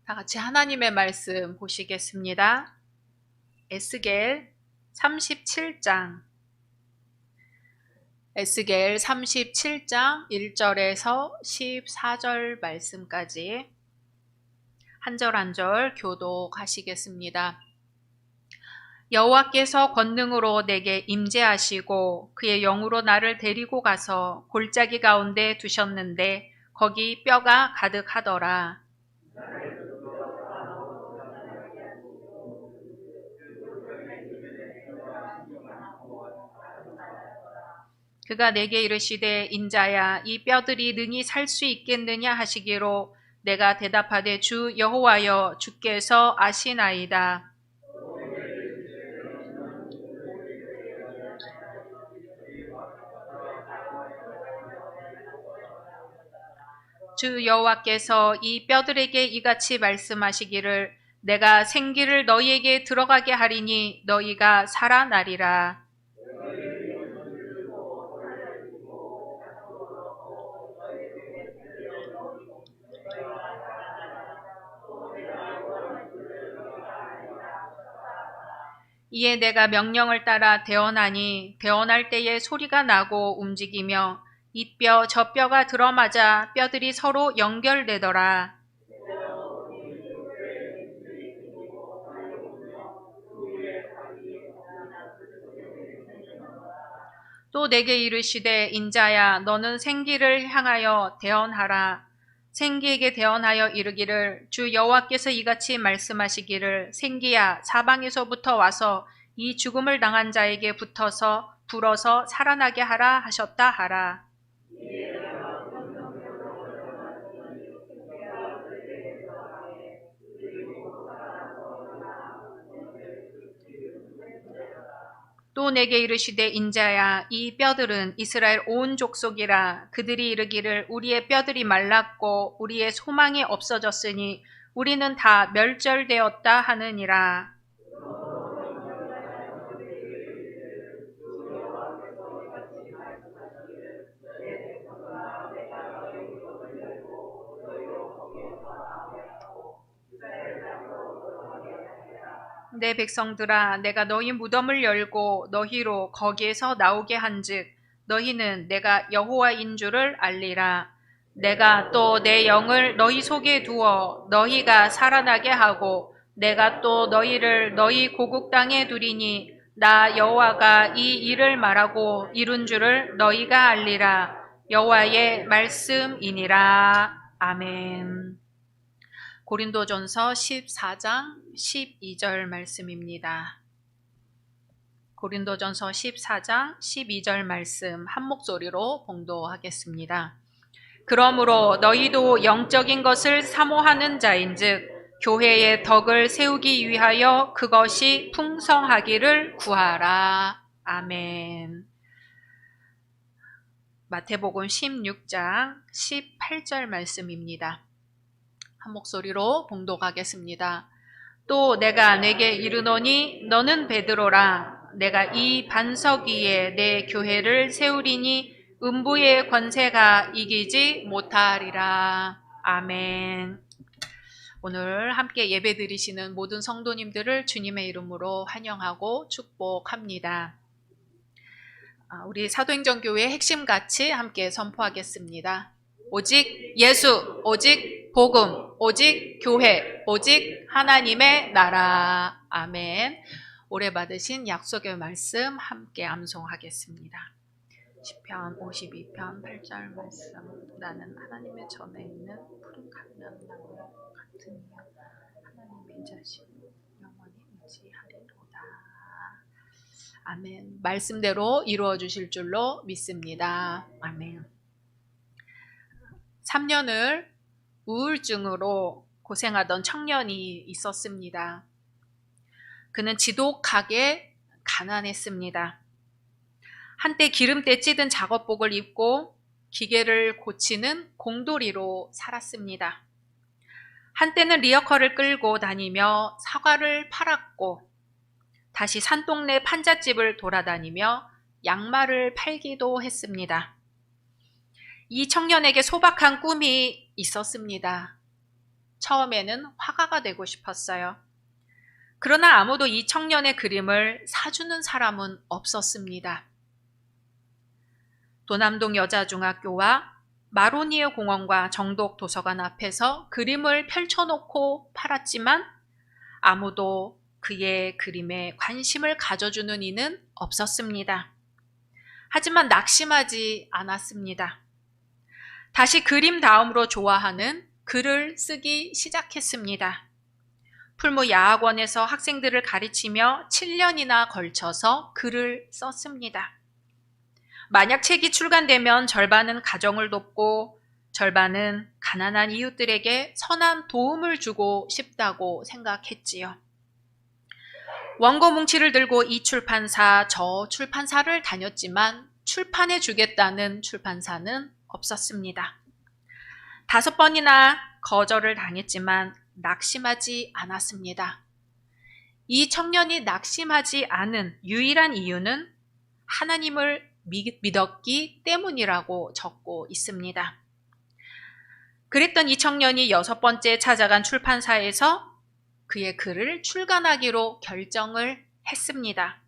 다 같이 하나님의 말씀 보시겠습니다. 에스겔 37장 에스겔 37장 1절에서 14절 말씀까지 한 절 한 절 교독하시겠습니다. 여호와께서 권능으로 내게 임재하시고 그의 영으로 나를 데리고 가서 골짜기 가운데 두셨는데 거기 뼈가 가득하더라. 그가 내게 이르시되 인자야 이 뼈들이 능히 살 수 있겠느냐 하시기로 내가 대답하되 주 여호와여 주께서 아시나이다. 주 여호와께서 이 뼈들에게 이같이 말씀하시기를 내가 생기를 너희에게 들어가게 하리니 너희가 살아나리라. 이에 내가 명령을 따라 대언하니 대언할 때에 소리가 나고 움직이며 이 뼈 저 뼈가 들어맞아 뼈들이 서로 연결되더라. 또 내게 이르시되 인자야 너는 생기를 향하여 대언하라. 생기에게 대언하여 이르기를 주 여호와께서 이같이 말씀하시기를 생기야 사방에서부터 와서 이 죽음을 당한 자에게 붙어서 불어서 살아나게 하라 하셨다 하라. 또 내게 이르시되 인자야 이 뼈들은 이스라엘 온 족속이라. 그들이 이르기를 우리의 뼈들이 말랐고 우리의 소망이 없어졌으니 우리는 다 멸절되었다 하느니라. 내 백성들아 내가 너희 무덤을 열고 너희로 거기에서 나오게 한즉 너희는 내가 여호와인 줄을 알리라. 내가 또 내 영을 너희 속에 두어 너희가 살아나게 하고 내가 또 너희를 너희 고국 땅에 두리니 나 여호와가 이 일을 말하고 이룬 줄을 너희가 알리라. 여호와의 말씀이니라. 아멘. 고린도전서 14장 12절 말씀입니다. 고린도전서 14장 12절 말씀 한 목소리로 봉독하겠습니다. 그러므로 너희도 영적인 것을 사모하는 자인즉 교회의 덕을 세우기 위하여 그것이 풍성하기를 구하라. 아멘. 마태복음 16장 18절 말씀입니다. 한 목소리로 봉독하겠습니다. 또 내가 내게 이르노니 너는 베드로라. 내가 이 반석 위에 내 교회를 세우리니 음부의 권세가 이기지 못하리라. 아멘. 오늘 함께 예배 드리시는 모든 성도님들을 주님의 이름으로 환영하고 축복합니다. 우리 사도행전교회의 핵심 가치 함께 선포하겠습니다. 오직 예수, 오직 복음, 오직 교회, 오직 하나님의 나라. 아멘. 올해 받으신 약속의 말씀 함께 암송하겠습니다. 시편 52편 8절 말씀. 나는 하나님의 전에 있는 푸른 감람나무 같으며 하나님의 자신 영원히 의지하리로다. 아멘. 말씀대로 이루어 주실 줄로 믿습니다. 아멘. 3년을 우울증으로 고생하던 청년이 있었습니다. 그는 지독하게 가난했습니다. 한때 기름때 찌든 작업복을 입고 기계를 고치는 공돌이로 살았습니다. 한때는 리어커를 끌고 다니며 사과를 팔았고 다시 산동네 판잣집을 돌아다니며 양말을 팔기도 했습니다. 이 청년에게 소박한 꿈이 있었습니다. 처음에는 화가가 되고 싶었어요. 그러나 아무도 이 청년의 그림을 사주는 사람은 없었습니다. 도남동 여자중학교와 마로니에 공원과 정독 도서관 앞에서 그림을 펼쳐놓고 팔았지만 아무도 그의 그림에 관심을 가져주는 이는 없었습니다. 하지만 낙심하지 않았습니다. 다시 그림 다음으로 좋아하는 글을 쓰기 시작했습니다. 풀무 야학원에서 학생들을 가르치며 7년이나 걸쳐서 글을 썼습니다. 만약 책이 출간되면 절반은 가정을 돕고 절반은 가난한 이웃들에게 선한 도움을 주고 싶다고 생각했지요. 원고 뭉치를 들고 이 출판사 저 출판사를 다녔지만 출판해 주겠다는 출판사는 없었습니다. 5번이나 거절을 당했지만 낙심하지 않았습니다. 이 청년이 낙심하지 않은 유일한 이유는 하나님을 믿었기 때문이라고 적고 있습니다. 그랬던 이 청년이 6번째 찾아간 출판사에서 그의 글을 출간하기로 결정을 했습니다.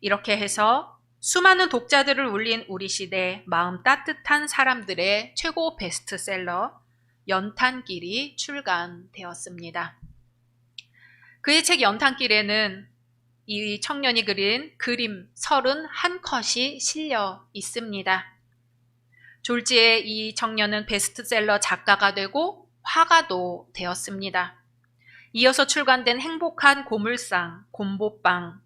이렇게 해서 수많은 독자들을 울린 우리 시대 마음 따뜻한 사람들의 최고 베스트셀러 연탄길이 출간되었습니다. 그의 책 연탄길에는 이 청년이 그린 그림 31컷이 실려 있습니다. 졸지에 이 청년은 베스트셀러 작가가 되고 화가도 되었습니다. 이어서 출간된 행복한 고물상, 곰보빵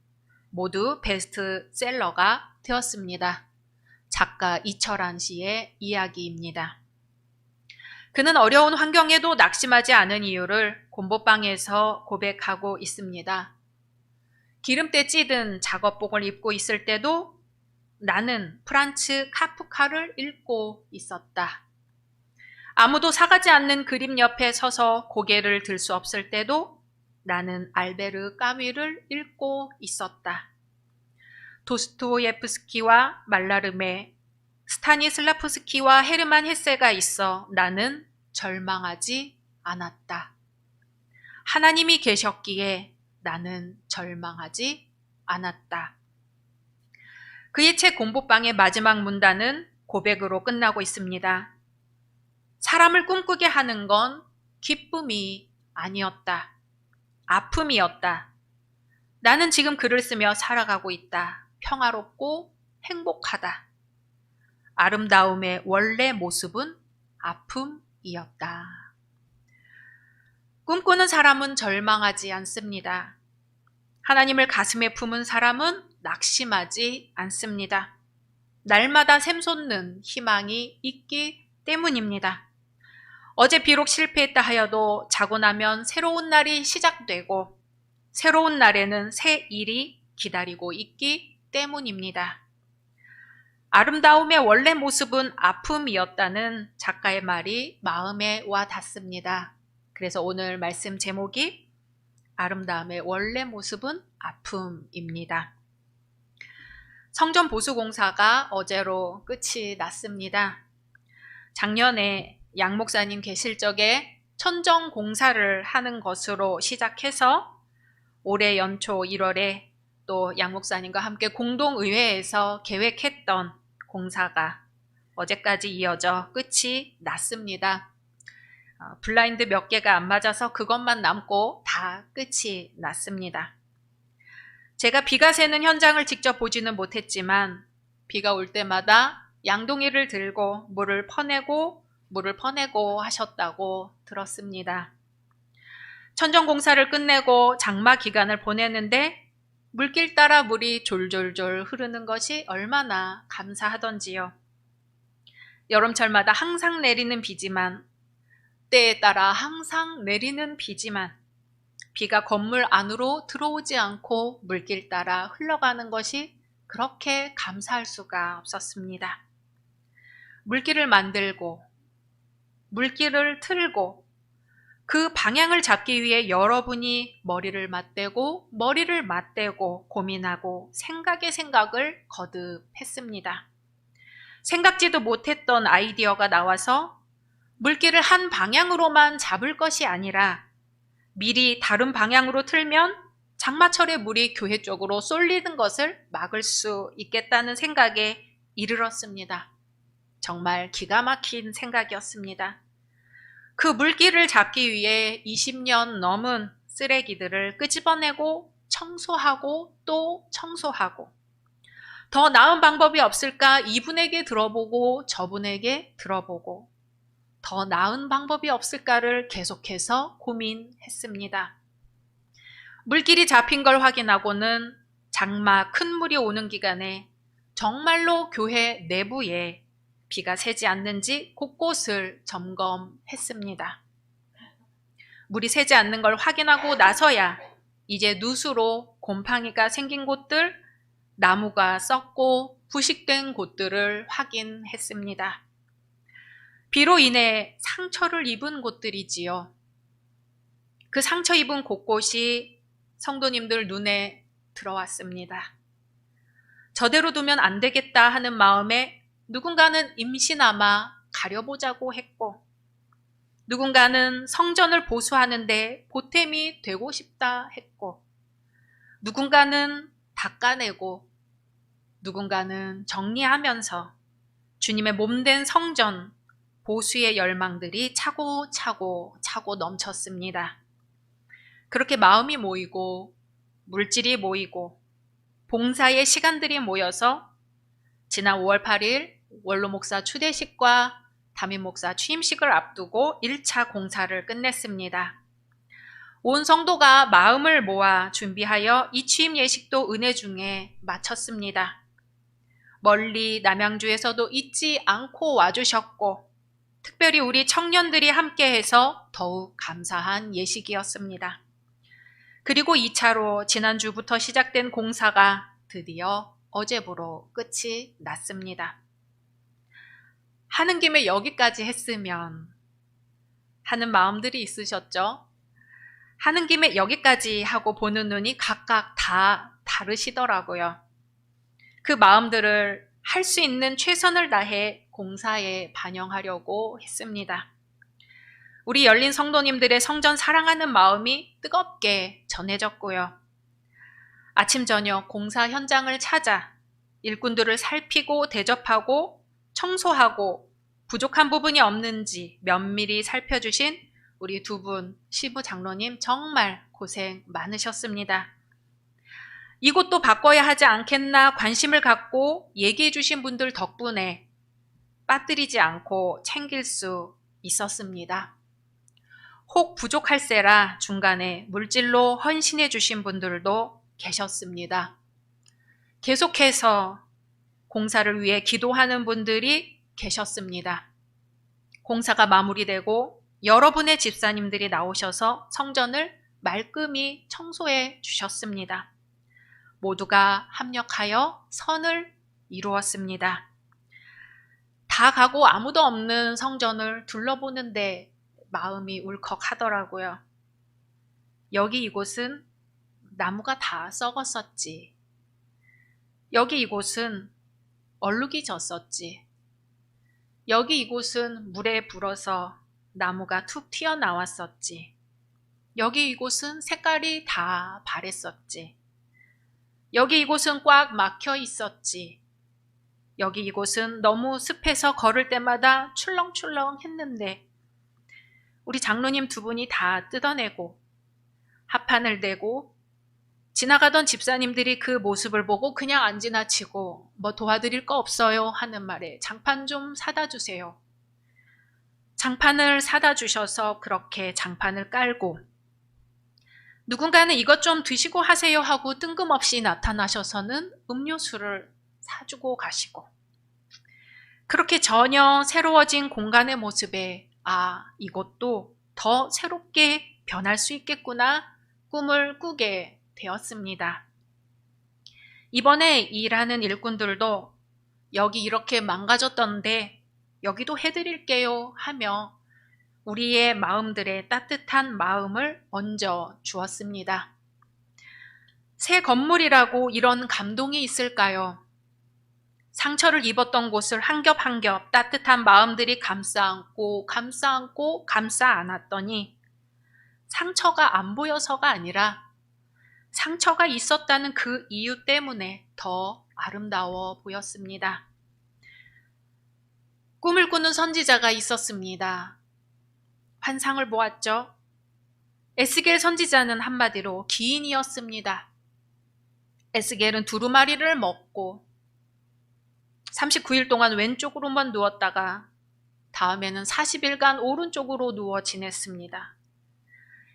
모두 베스트셀러가 되었습니다. 작가 이철한 씨의 이야기입니다. 그는 어려운 환경에도 낙심하지 않은 이유를 곰보빵에서 고백하고 있습니다. 기름때 찌든 작업복을 입고 있을 때도 나는 프란츠 카프카를 읽고 있었다. 아무도 사가지 않는 그림 옆에 서서 고개를 들 수 없을 때도 나는 알베르 까뮈를 읽고 있었다. 도스토예프스키와 말라르메, 스타니슬라프스키와 헤르만 헤세가 있어 나는 절망하지 않았다. 하나님이 계셨기에 나는 절망하지 않았다. 그의 책 곰보빵의 마지막 문단은 고백으로 끝나고 있습니다. 사람을 꿈꾸게 하는 건 기쁨이 아니었다. 아픔이었다. 나는 지금 글을 쓰며 살아가고 있다. 평화롭고 행복하다. 아름다움의 원래 모습은 아픔이었다. 꿈꾸는 사람은 절망하지 않습니다. 하나님을 가슴에 품은 사람은 낙심하지 않습니다. 날마다 샘솟는 희망이 있기 때문입니다. 어제 비록 실패했다 하여도 자고 나면 새로운 날이 시작되고 새로운 날에는 새 일이 기다리고 있기 때문입니다. 아름다움의 원래 모습은 아픔이었다는 작가의 말이 마음에 와 닿습니다. 그래서 오늘 말씀 제목이 아름다움의 원래 모습은 아픔입니다. 성전 보수공사가 어제로 끝이 났습니다. 작년에 양 목사님 계실 적에 천정 공사를 하는 것으로 시작해서 올해 연초 1월에 또 양 목사님과 함께 공동의회에서 계획했던 공사가 어제까지 이어져 끝이 났습니다. 블라인드 몇 개가 안 맞아서 그것만 남고 다 끝이 났습니다. 제가 비가 새는 현장을 직접 보지는 못했지만 비가 올 때마다 양동이를 들고 물을 퍼내고 하셨다고 들었습니다. 천정공사를 끝내고 장마 기간을 보내는데 물길 따라 물이 졸졸졸 흐르는 것이 얼마나 감사하던지요. 여름철마다 항상 내리는 비지만 때에 따라 항상 내리는 비지만 비가 건물 안으로 들어오지 않고 물길 따라 흘러가는 것이 그렇게 감사할 수가 없었습니다. 물길을 만들고 물길을 틀고 그 방향을 잡기 위해 여러분이 머리를 맞대고 고민하고 생각에 생각을 거듭했습니다. 생각지도 못했던 아이디어가 나와서 물길을 한 방향으로만 잡을 것이 아니라 미리 다른 방향으로 틀면 장마철에 물이 교회 쪽으로 쏠리는 것을 막을 수 있겠다는 생각에 이르렀습니다. 정말 기가 막힌 생각이었습니다. 그 물길을 잡기 위해 20년 넘은 쓰레기들을 끄집어내고 청소하고 또 청소하고, 더 나은 방법이 없을까 이분에게 들어보고 저분에게 들어보고, 더 나은 방법이 없을까를 계속해서 고민했습니다. 물길이 잡힌 걸 확인하고는 장마 큰 물이 오는 기간에 정말로 교회 내부에 비가 새지 않는지 곳곳을 점검했습니다. 물이 새지 않는 걸 확인하고 나서야 이제 누수로 곰팡이가 생긴 곳들, 나무가 썩고 부식된 곳들을 확인했습니다. 비로 인해 상처를 입은 곳들이지요. 그 상처 입은 곳곳이 성도님들 눈에 들어왔습니다. 저대로 두면 안 되겠다 하는 마음에 누군가는 임시나마 가려보자고 했고, 누군가는 성전을 보수하는데 보탬이 되고 싶다 했고, 누군가는 닦아내고, 누군가는 정리하면서 주님의 몸된 성전 보수의 열망들이 차고 넘쳤습니다. 그렇게 마음이 모이고 물질이 모이고 봉사의 시간들이 모여서 지난 5월 8일 원로 목사 추대식과 담임 목사 취임식을 앞두고 1차 공사를 끝냈습니다. 온 성도가 마음을 모아 준비하여 이 취임 예식도 은혜 중에 마쳤습니다. 멀리 남양주에서도 잊지 않고 와주셨고, 특별히 우리 청년들이 함께해서 더욱 감사한 예식이었습니다. 그리고 2차로 지난주부터 시작된 공사가 드디어 어제부로 끝이 났습니다. 하는 김에 여기까지 했으면 하는 마음들이 있으셨죠? 하는 김에 여기까지 하고 보는 눈이 각각 다 다르시더라고요. 그 마음들을 할 수 있는 최선을 다해 공사에 반영하려고 했습니다. 우리 열린 성도님들의 성전 사랑하는 마음이 뜨겁게 전해졌고요. 아침 저녁 공사 현장을 찾아 일꾼들을 살피고 대접하고 청소하고 부족한 부분이 없는지 면밀히 살펴주신 우리 두 분 시부 장로님 정말 고생 많으셨습니다. 이곳도 바꿔야 하지 않겠나 관심을 갖고 얘기해 주신 분들 덕분에 빠뜨리지 않고 챙길 수 있었습니다. 혹 부족할세라 중간에 물질로 헌신해 주신 분들도 계셨습니다. 계속해서 공사를 위해 기도하는 분들이 계셨습니다. 공사가 마무리되고 여러분의 집사님들이 나오셔서 성전을 말끔히 청소해 주셨습니다. 모두가 합력하여 선을 이루었습니다. 다 가고 아무도 없는 성전을 둘러보는데 마음이 울컥하더라고요. 여기 이곳은 나무가 다 썩었었지. 여기 이곳은 얼룩이 졌었지. 여기 이곳은 물에 불어서 나무가 툭 튀어나왔었지. 여기 이곳은 색깔이 다 바랬었지. 여기 이곳은 꽉 막혀 있었지. 여기 이곳은 너무 습해서 걸을 때마다 출렁출렁 했는데 우리 장로님 두 분이 다 뜯어내고 합판을 대고 지나가던 집사님들이 그 모습을 보고 그냥 안 지나치고 뭐 도와드릴 거 없어요 하는 말에 장판 좀 사다 주세요. 장판을 사다 주셔서 그렇게 장판을 깔고 누군가는 이것 좀 드시고 하세요 하고 뜬금없이 나타나셔서는 음료수를 사주고 가시고 그렇게 전혀 새로워진 공간의 모습에 이것도 더 새롭게 변할 수 있겠구나 꿈을 꾸게 되었습니다. 이번에 일하는 일꾼들도 여기 이렇게 망가졌던데 여기도 해드릴게요 하며 우리의 마음들의 따뜻한 마음을 얹어 주었습니다. 새 건물이라고 이런 감동이 있을까요? 상처를 입었던 곳을 한 겹 한 겹 따뜻한 마음들이 감싸 안고 감싸 안았더니 상처가 안 보여서가 아니라 상처가 있었다는 그 이유 때문에 더 아름다워 보였습니다. 꿈을 꾸는 선지자가 있었습니다. 환상을 보았죠. 에스겔 선지자는 한마디로 기인이었습니다. 에스겔은 두루마리를 먹고 39일 동안 왼쪽으로만 누웠다가 다음에는 40일간 오른쪽으로 누워 지냈습니다.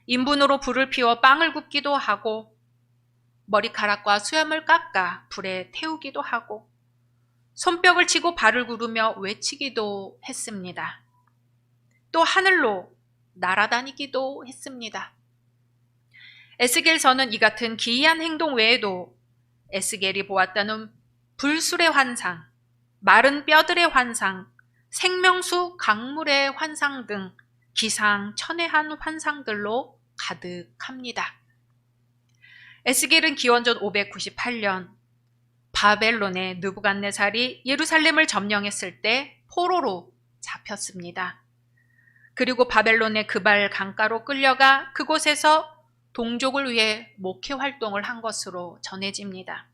인분으로 불을 피워 빵을 굽기도 하고 머리카락과 수염을 깎아 불에 태우기도 하고 손뼉을 치고 발을 구르며 외치기도 했습니다. 또 하늘로 날아다니기도 했습니다. 에스겔서는 이 같은 기이한 행동 외에도 에스겔이 보았다는 불술의 환상, 마른 뼈들의 환상, 생명수 강물의 환상 등 기상천외한 환상들로 가득합니다. 에스겔은 기원전 598년 바벨론의 느부갓네살이 예루살렘을 점령했을 때 포로로 잡혔습니다. 그리고 바벨론의 그발 강가로 끌려가 그곳에서 동족을 위해 목회 활동을 한 것으로 전해집니다.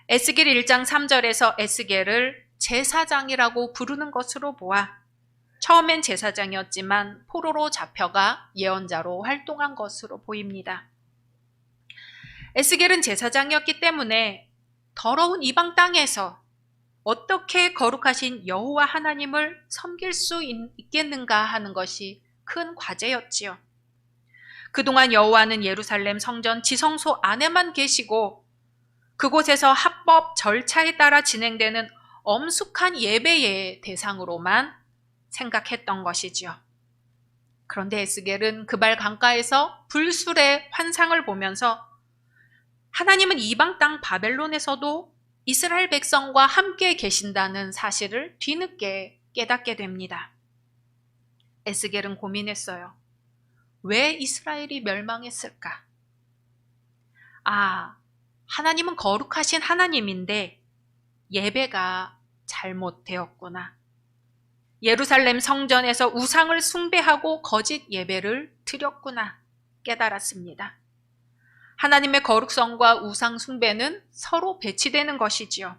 에스겔 1장 3절에서 에스겔을 제사장이라고 부르는 것으로 보아 처음엔 제사장이었지만 포로로 잡혀가 예언자로 활동한 것으로 보입니다. 에스겔은 제사장이었기 때문에 더러운 이방 땅에서 어떻게 거룩하신 여호와 하나님을 섬길 수 있겠는가 하는 것이 큰 과제였지요. 그동안 여호와는 예루살렘 성전 지성소 안에만 계시고 그곳에서 합법 절차에 따라 진행되는 엄숙한 예배의 대상으로만 생각했던 것이지요. 그런데 에스겔은 그발 강가에서 불술의 환상을 보면서 하나님은 이방 땅 바벨론에서도 이스라엘 백성과 함께 계신다는 사실을 뒤늦게 깨닫게 됩니다. 에스겔은 고민했어요. 왜 이스라엘이 멸망했을까? 하나님은 거룩하신 하나님인데 예배가 잘못되었구나. 예루살렘 성전에서 우상을 숭배하고 거짓 예배를 드렸구나 깨달았습니다. 하나님의 거룩성과 우상 숭배는 서로 배치되는 것이지요.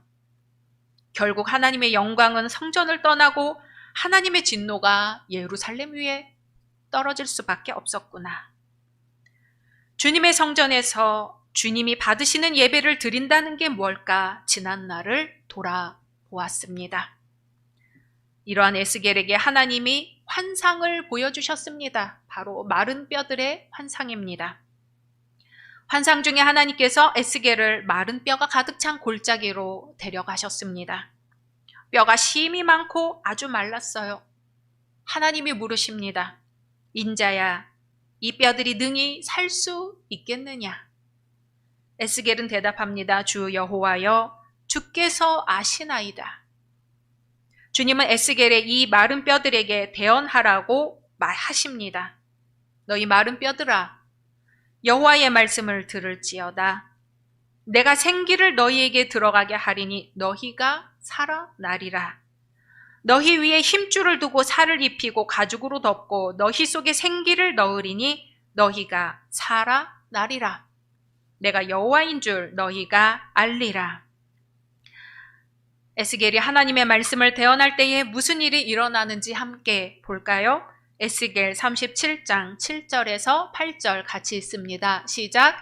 결국 하나님의 영광은 성전을 떠나고 하나님의 진노가 예루살렘 위에 떨어질 수밖에 없었구나. 주님의 성전에서 주님이 받으시는 예배를 드린다는 게 뭘까 지난 날을 돌아보았습니다. 이러한 에스겔에게 하나님이 환상을 보여주셨습니다. 바로 마른 뼈들의 환상입니다. 환상 중에 하나님께서 에스겔을 마른 뼈가 가득 찬 골짜기로 데려가셨습니다. 뼈가 심이 많고 아주 말랐어요. 하나님이 물으십니다. 인자야, 이 뼈들이 능히 살 수 있겠느냐? 에스겔은 대답합니다. 주 여호와여, 주께서 아시나이다. 주님은 에스겔의 이 마른 뼈들에게 대언하라고 말하십니다. 너희 마른 뼈들아, 여호와의 말씀을 들을지어다. 내가 생기를 너희에게 들어가게 하리니 너희가 살아나리라. 너희 위에 힘줄을 두고 살을 입히고 가죽으로 덮고 너희 속에 생기를 넣으리니 너희가 살아나리라. 내가 여호와인 줄 너희가 알리라. 에스겔이 하나님의 말씀을 대언할 때에 무슨 일이 일어나는지 함께 볼까요? 에스겔 37장 7절에서 8절 같이 있습니다. 시작.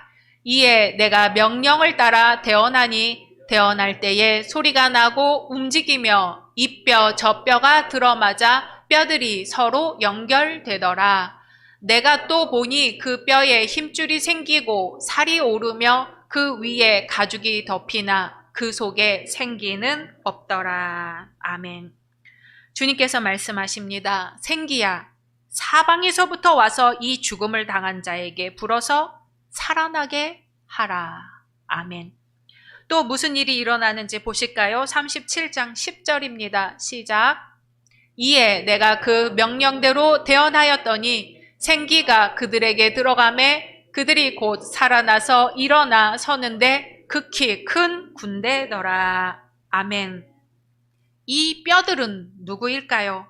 이에 내가 명령을 따라 대언하니 대언할 때에 소리가 나고 움직이며 이 뼈 저 뼈가 들어맞아 뼈들이 서로 연결되더라. 내가 또 보니 그 뼈에 힘줄이 생기고 살이 오르며 그 위에 가죽이 덮이나 그 속에 생기는 없더라. 아멘. 주님께서 말씀하십니다. 생기야, 사방에서부터 와서 이 죽음을 당한 자에게 불어서 살아나게 하라. 아멘. 또 무슨 일이 일어나는지 보실까요? 37장 10절입니다. 시작. 이에 내가 그 명령대로 대언하였더니 생기가 그들에게 들어가매 그들이 곧 살아나서 일어나 서는데 극히 큰 군대더라. 아멘. 이 뼈들은 누구일까요?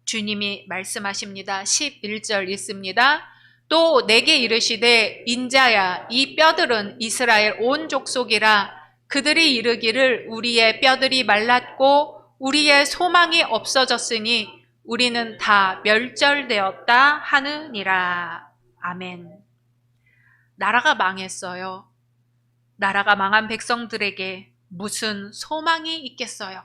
주님이 말씀하십니다. 11절 읽습니다. 또 내게 이르시되 인자야 이 뼈들은 이스라엘 온 족속이라. 그들이 이르기를 우리의 뼈들이 말랐고 우리의 소망이 없어졌으니 우리는 다 멸절되었다 하느니라. 아멘. 나라가 망했어요. 나라가 망한 백성들에게 무슨 소망이 있겠어요?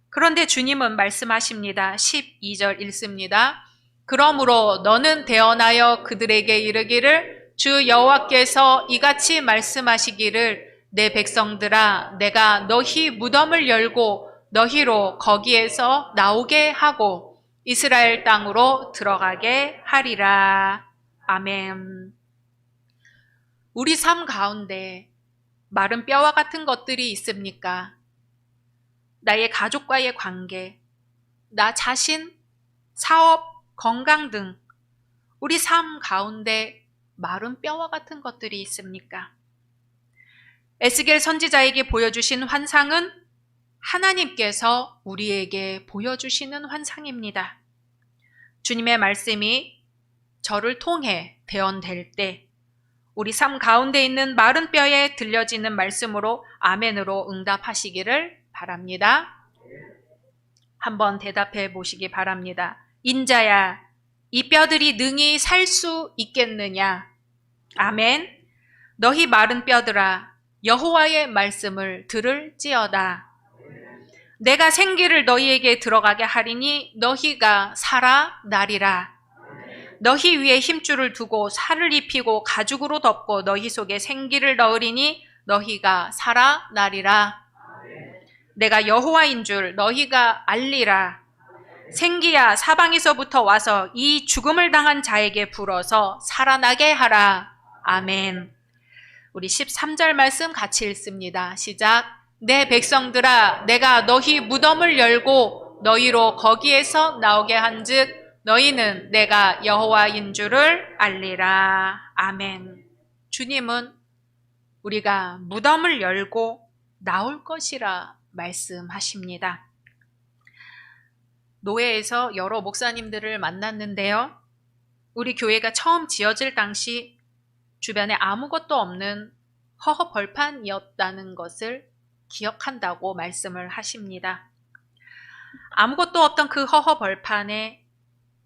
그런데 주님은 말씀하십니다. 12절 읽습니다. 그러므로 너는 대언하여 그들에게 이르기를 주 여호와께서 이같이 말씀하시기를 내 백성들아 내가 너희 무덤을 열고 너희로 거기에서 나오게 하고 이스라엘 땅으로 들어가게 하리라. 아멘. 우리 삶 가운데 마른 뼈와 같은 것들이 있습니까? 나의 가족과의 관계, 나 자신, 사업, 건강 등 우리 삶 가운데 마른 뼈와 같은 것들이 있습니까? 에스겔 선지자에게 보여주신 환상은 하나님께서 우리에게 보여주시는 환상입니다. 주님의 말씀이 저를 통해 대언될 때 우리 삶 가운데 있는 마른 뼈에 들려지는 말씀으로 아멘으로 응답하시기를 바랍니다. 한번 대답해 보시기 바랍니다. 인자야, 이 뼈들이 능히 살 수 있겠느냐? 아멘. 너희 마른 뼈들아, 여호와의 말씀을 들을지어다. 내가 생기를 너희에게 들어가게 하리니 너희가 살아나리라. 너희 위에 힘줄을 두고 살을 입히고 가죽으로 덮고 너희 속에 생기를 넣으리니 너희가 살아나리라. 내가 여호와인 줄 너희가 알리라. 생기야 사방에서부터 와서 이 죽음을 당한 자에게 불어서 살아나게 하라. 아멘. 우리 13절 말씀 같이 읽습니다. 시작. 내 백성들아 내가 너희 무덤을 열고 너희로 거기에서 나오게 한즉 너희는 내가 여호와인 줄을 알리라. 아멘. 주님은 우리가 무덤을 열고 나올 것이라 말씀하십니다. 노회에서 여러 목사님들을 만났는데요. 우리 교회가 처음 지어질 당시 주변에 아무것도 없는 허허 벌판이었다는 것을 기억한다고 말씀을 하십니다. 아무것도 없던 그 허허 벌판에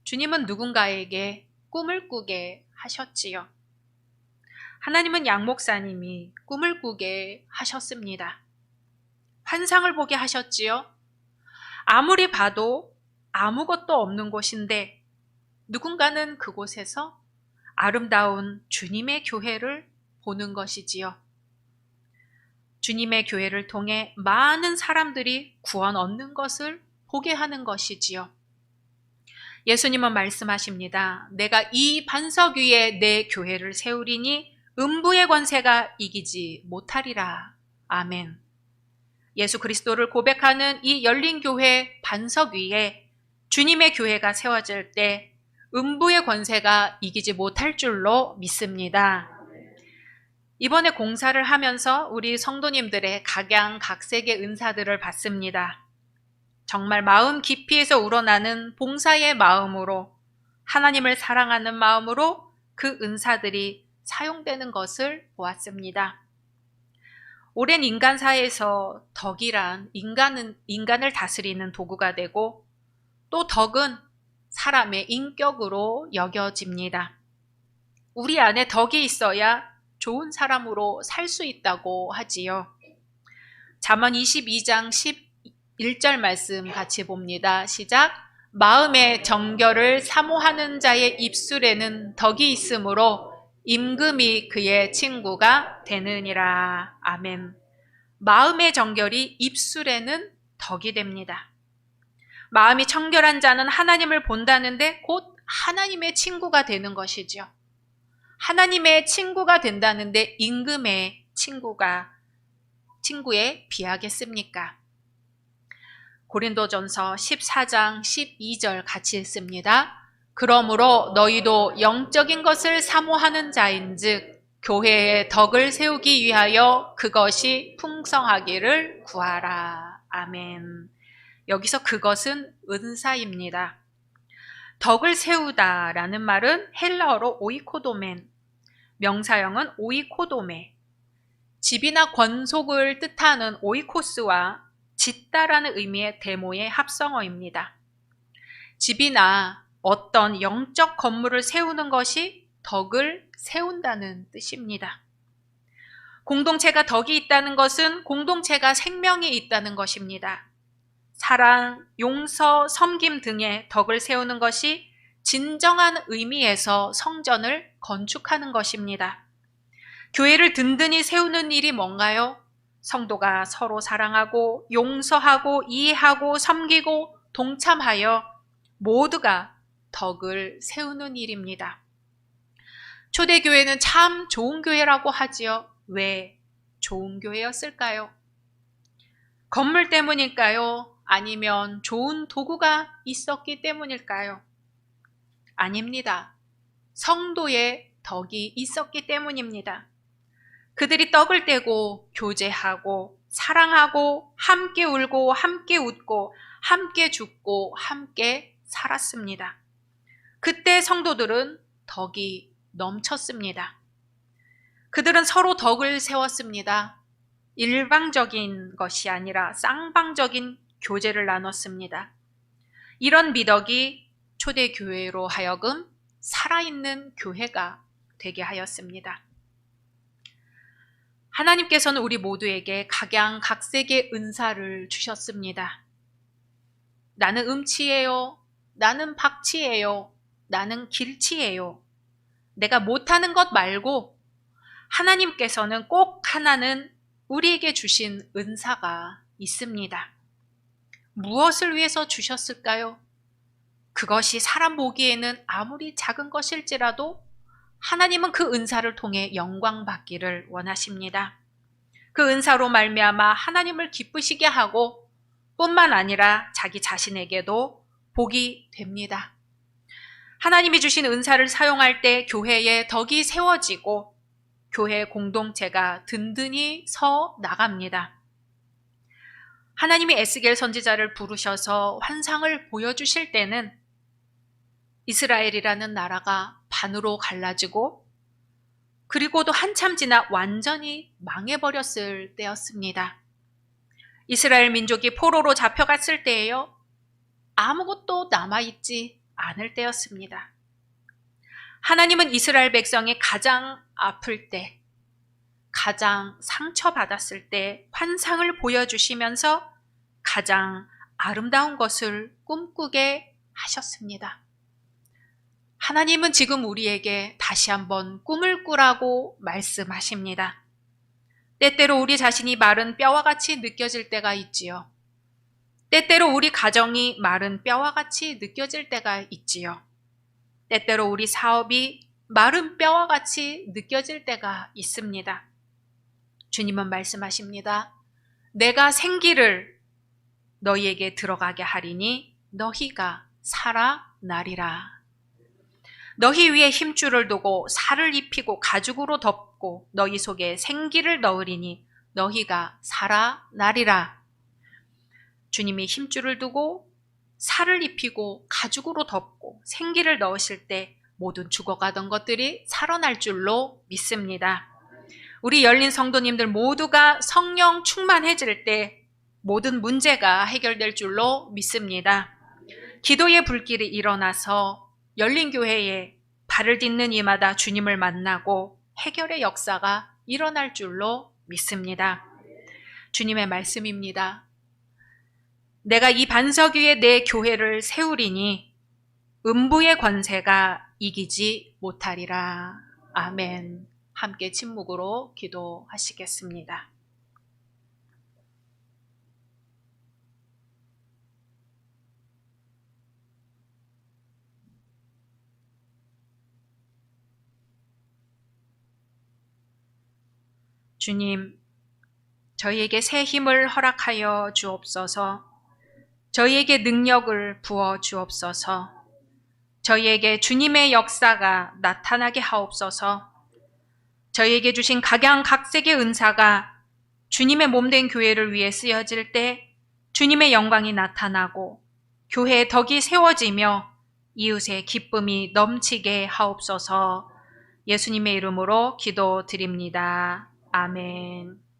주님은 누군가에게 꿈을 꾸게 하셨지요. 하나님은 양 목사님이 꿈을 꾸게 하셨습니다. 환상을 보게 하셨지요. 아무리 봐도 아무것도 없는 곳인데 누군가는 그곳에서 아름다운 주님의 교회를 보는 것이지요. 주님의 교회를 통해 많은 사람들이 구원 얻는 것을 보게 하는 것이지요. 예수님은 말씀하십니다. 내가 이 반석 위에 내 교회를 세우리니 음부의 권세가 이기지 못하리라. 아멘. 예수 그리스도를 고백하는 이 열린 교회 반석 위에 주님의 교회가 세워질 때 음부의 권세가 이기지 못할 줄로 믿습니다. 이번에 공사를 하면서 우리 성도님들의 각양각색의 은사들을 받습니다. 정말 마음 깊이에서 우러나는 봉사의 마음으로 하나님을 사랑하는 마음으로 그 은사들이 사용되는 것을 보았습니다. 오랜 인간사에서 덕이란 인간을 다스리는 도구가 되고 또 덕은 사람의 인격으로 여겨집니다. 우리 안에 덕이 있어야 좋은 사람으로 살 수 있다고 하지요. 잠언 22장 11절 말씀 같이 봅니다. 시작. 마음의 정결을 사모하는 자의 입술에는 덕이 있으므로 임금이 그의 친구가 되느니라. 아멘. 마음의 정결이 입술에는 덕이 됩니다. 마음이 청결한 자는 하나님을 본다는데 곧 하나님의 친구가 되는 것이죠. 하나님의 친구가 된다는데 임금의 친구에 비하겠습니까? 고린도전서 14장 12절 같이 읽습니다. 그러므로 너희도 영적인 것을 사모하는 자인즉 교회의 덕을 세우기 위하여 그것이 풍성하기를 구하라. 아멘. 여기서 그것은 은사입니다. 덕을 세우다라는 말은 헬라어로 오이코도멘, 명사형은 오이코도메, 집이나 권속을 뜻하는 오이코스와 짓다라는 의미의 데모의 합성어입니다. 집이나 어떤 영적 건물을 세우는 것이 덕을 세운다는 뜻입니다. 공동체가 덕이 있다는 것은 공동체가 생명이 있다는 것입니다. 사랑, 용서, 섬김 등의 덕을 세우는 것이 진정한 의미에서 성전을 건축하는 것입니다. 교회를 든든히 세우는 일이 뭔가요? 성도가 서로 사랑하고 용서하고 이해하고 섬기고 동참하여 모두가 덕을 세우는 일입니다. 초대교회는 참 좋은 교회라고 하지요. 왜 좋은 교회였을까요? 건물 때문일까요? 아니면 좋은 도구가 있었기 때문일까요? 아닙니다. 성도의 덕이 있었기 때문입니다. 그들이 떡을 떼고 교제하고 사랑하고 함께 울고 함께 웃고 함께 죽고 함께 살았습니다. 그때 성도들은 덕이 넘쳤습니다. 그들은 서로 덕을 세웠습니다. 일방적인 것이 아니라 쌍방적인 교제를 나눴습니다. 이런 미덕이 초대교회로 하여금 살아있는 교회가 되게 하였습니다. 하나님께서는 우리 모두에게 각양각색의 은사를 주셨습니다. 나는 음치예요. 나는 박치예요. 나는 길치예요. 내가 못하는 것 말고 하나님께서는 꼭 하나는 우리에게 주신 은사가 있습니다. 무엇을 위해서 주셨을까요? 그것이 사람 보기에는 아무리 작은 것일지라도 하나님은 그 은사를 통해 영광 받기를 원하십니다. 그 은사로 말미암아 하나님을 기쁘시게 하고 뿐만 아니라 자기 자신에게도 복이 됩니다. 하나님이 주신 은사를 사용할 때 교회의 덕이 세워지고 교회 공동체가 든든히 서 나갑니다. 하나님이 에스겔 선지자를 부르셔서 환상을 보여주실 때는 이스라엘이라는 나라가 반으로 갈라지고 그리고도 한참 지나 완전히 망해버렸을 때였습니다. 이스라엘 민족이 포로로 잡혀갔을 때에요. 아무것도 남아있지 않을 때였습니다. 하나님은 이스라엘 백성이 가장 아플 때, 가장 상처받았을 때 환상을 보여주시면서 가장 아름다운 것을 꿈꾸게 하셨습니다. 하나님은 지금 우리에게 다시 한번 꿈을 꾸라고 말씀하십니다. 때때로 우리 자신이 마른 뼈와 같이 느껴질 때가 있지요. 때때로 우리 가정이 마른 뼈와 같이 느껴질 때가 있지요. 때때로 우리 사업이 마른 뼈와 같이 느껴질 때가 있습니다. 주님은 말씀하십니다. 내가 생기를 너희에게 들어가게 하리니 너희가 살아나리라. 너희 위에 힘줄을 두고 살을 입히고 가죽으로 덮고 너희 속에 생기를 넣으리니 너희가 살아나리라. 주님이 힘줄을 두고 살을 입히고 가죽으로 덮고 생기를 넣으실 때 모든 죽어가던 것들이 살아날 줄로 믿습니다. 우리 열린 성도님들 모두가 성령 충만해질 때 모든 문제가 해결될 줄로 믿습니다. 기도의 불길이 일어나서 열린 교회에 발을 딛는 이마다 주님을 만나고 해결의 역사가 일어날 줄로 믿습니다. 주님의 말씀입니다. 내가 이 반석 위에 내 교회를 세우리니 음부의 권세가 이기지 못하리라. 아멘. 함께 침묵으로 기도하시겠습니다. 주님, 저희에게 새 힘을 허락하여 주옵소서. 저희에게 능력을 부어 주옵소서. 저희에게 주님의 역사가 나타나게 하옵소서. 저희에게 주신 각양각색의 은사가 주님의 몸된 교회를 위해 쓰여질 때 주님의 영광이 나타나고 교회의 덕이 세워지며 이웃의 기쁨이 넘치게 하옵소서. 예수님의 이름으로 기도드립니다. 아멘.